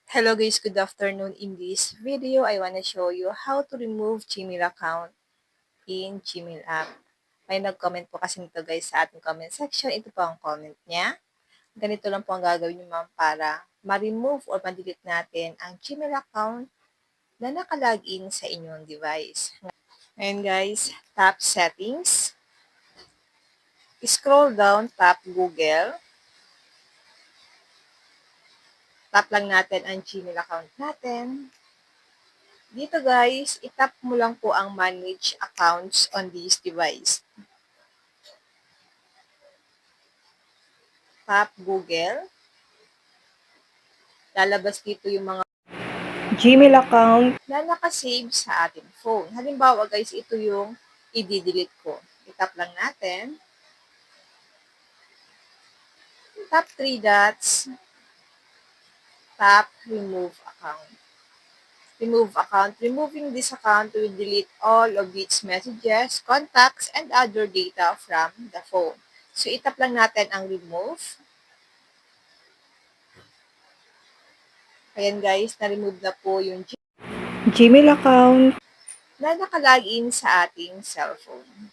Hello guys, good afternoon. In this video, I want to show you how to remove Gmail account in Gmail app. May nag-comment po kasi nito guys sa ating comment section. Ito po ang comment niya. Ganito lang po ang gagawin niyo ma'am para ma-remove or ma-delete natin ang Gmail account na nakalagin sa inyong device. Ngayon guys, tap settings. Scroll down, tap Google. Tap lang natin ang Gmail account natin. Dito guys, itap mo lang po ang manage accounts on this device. Tap Google. Lalabas dito yung mga Gmail account na nakasave sa ating phone. Halimbawa guys, ito yung i-delete ko. Itap lang natin. Tap 3 dots. Tap remove account. Remove account. Removing this account will delete all of its messages, contacts, and other data from the phone. So, itap lang natin ang remove. Ayan guys, na-remove na po yung Gmail account na nakalagin sa ating cellphone.